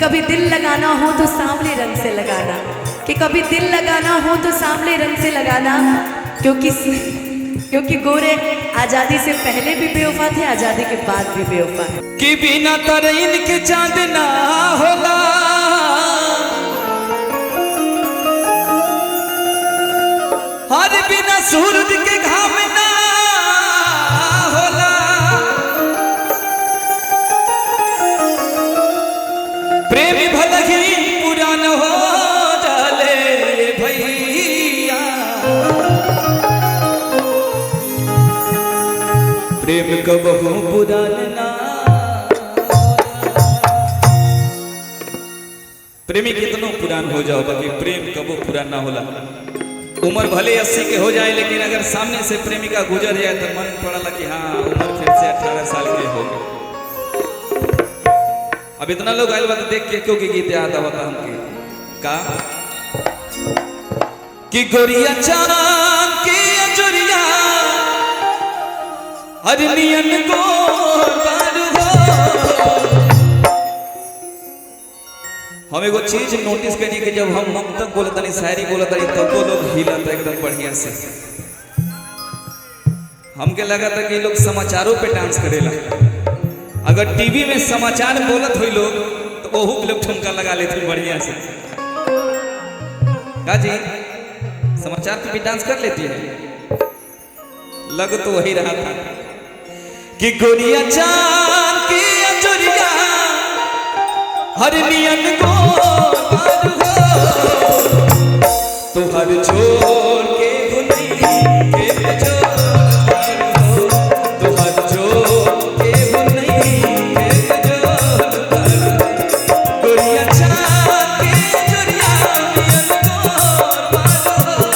कभी दिल लगाना हो तो सांवले रंग से लगाना, कि कभी दिल लगाना हो तो सांवले रंग से लगाना, क्योंकि गोरे आजादी से पहले भी बेवफा थे, आजादी के बाद भी बेवफा है। कि बिना तरैन के चांद ना होला, हर बिना सूरज के घाम ना होला, प्रेमी भले ही पुरान हो जाले भैया, प्रेम कबहू पुरान ना। प्रेमी कितनो पुरान हो जाओ बाकी प्रेम कबो पुरान ना होला। उम्र भले 80 के हो जाए लेकिन अगर सामने से प्रेमिका गुजर जाए तो मन पड़ला कि हाँ उम्र फिर से 18 साल के हो। अब इतना लोग आयल बात देख के क्यों गीत याद आवता हमके का कि गोरिया चांद के अजरिया हरनियन को पार हो। हम एगो चीज नोटिस करी कि जब हम तक बोलत नहीं शायरी बोलत नहीं तब वो लोग हिलत एकदम बढ़िया से। हमके लगा था कि लोग समाचारों पे डांस करेला, अगर टीवी में समाचार बोलत हुई लोग तो वहू लोग ठुमका लगा लेते बढ़िया से। का जी समाचार पे भी डांस कर लेती है, लग तो वही रहा था कि गोरिया चांद की अजरिया हरनियन को पार हो, तो हर छोड़ के गुनी के जोर पार हो, तो हर छोड़ के गुनी के जोर पार हो। गोरिया चांद की अजरिया हरनियन को पार हो,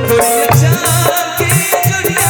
गोरिया चांद की अजरिया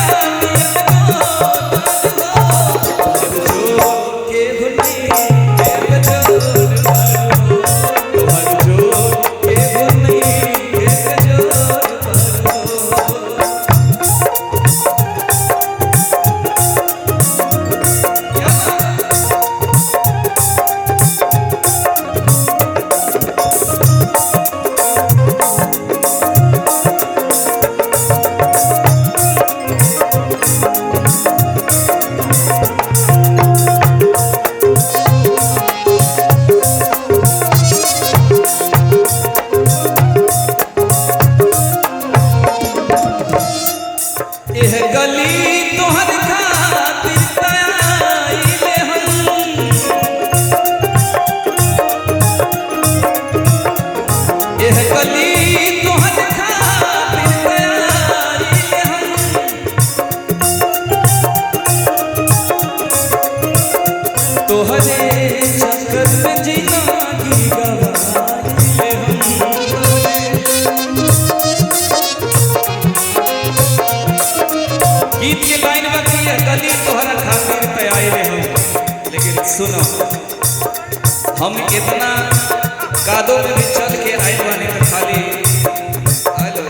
गीत के लाइन बाकी है गली तोहरा खातिर तैयार हम। लेकिन सुनो हम इतना कादों में भी चल के आए बानी तो खाली हेलो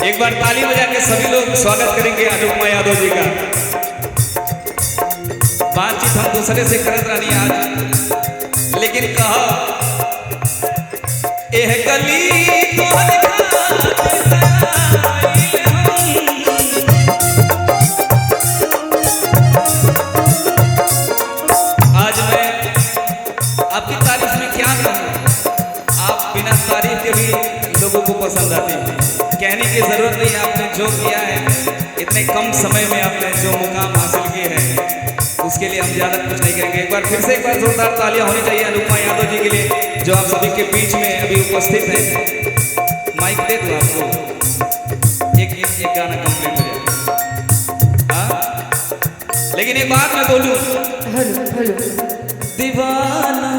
एक बार ताली बजा के सभी लोग स्वागत करेंगे अनुपमा यादव जी का। बातचीत हम दूसरे से करत रानी आज, लेकिन कहा एह गली तोहरा आज मैं आपकी तारीफ में क्या कहूँ, आप बिना तारीफ के भी लोगों को पसंद आते हैं। कहने की जरूरत नहीं, आपने जो किया है इतने कम समय में आपने जो मुकाम हासिल किए हैं उसके लिए हम ज़्यादा कुछ नहीं करेंगे। एक बार फिर से एक बार जोरदार तालियां होनी चाहिए अनुपमा यादव जी के लिए जो आप सभी के बीच में अभी उपस्थित हैं। माइक दे दो आपको, एक गाना कंप्लीट हो जाए। लेकिन एक बात मैं बोलूं, दीवाना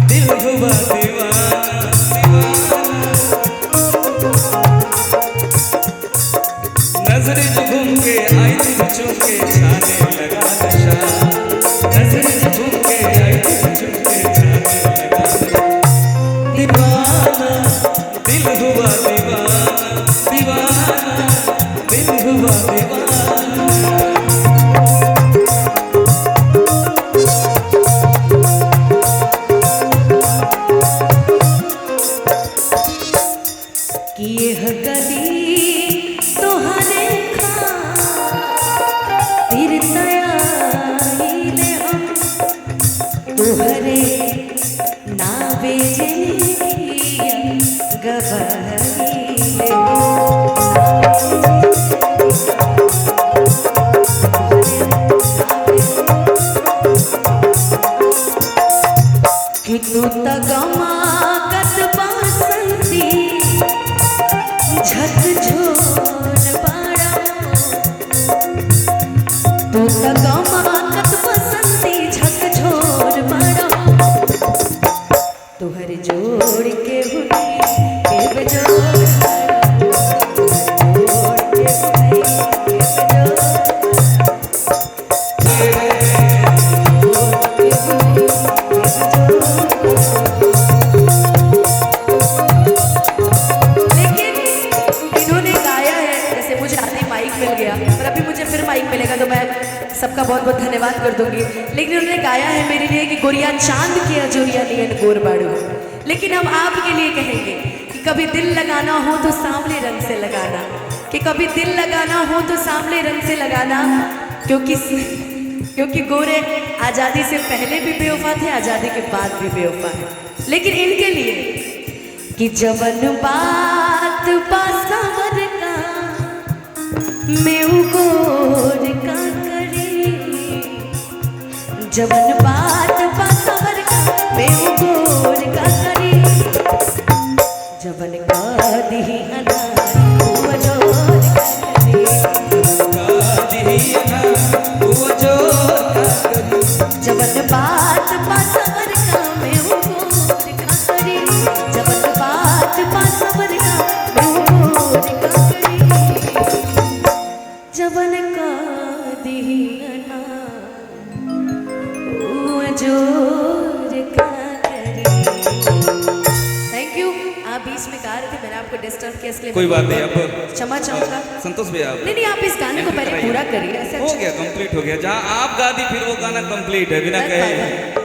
दिल हुआ दीवाना, नजर जो घूम के आई थी चुप के छाने लगा नशा, नजर जो घूम के आई थी चुप के छाने लगा नशा। दीवाना दिल हुआ दीवाना, दीवाना दिल हुआ मिल गया, पर अभी मुझे फिर माइक मिलेगा तो मैं सबका बहुत बहुत धन्यवाद कर दूंगी। लेकिन उन्होंने गाया है मेरे लिए कि गोरिया चांद के अजोरिया लियन गोर बाड़ू। लेकिन अब आपके लिए कहेंगे कि कभी दिल लगाना हो तो सांवले रंग से लगाना, कि कभी दिल लगाना हो तो सांवले रंग से लगाना, क्योंकि गोरे आज़ादी से पहले भी बेवफा थे, आज़ादी के बाद भी बेवफा है। लेकिन इनके लिए कि जवन बात पासावर का मैं गोर का करे, जवन बात पासावर का मैं गोर का करे, जवन का दी अनार वो जोर का करे, जवन बात पासावर का मैं गोर का करे, जवन बात पासावर का मैं गोर का करे, जवन का दी अनार वो जोर का करे। Thank you. आप बीच में गा रहे थे, मैंने आपको डिस्टर्ब किया इसलिए कोई बात नहीं। अब क्षमा चाहूंगा। संतोष भैया आप नहीं, आप इस गाने को पहले पूरा करिए। ऐसे हो गया, कंप्लीट हो गया। जहाँ आप गा दी फिर वो गाना कंप्लीट है बिना कहे।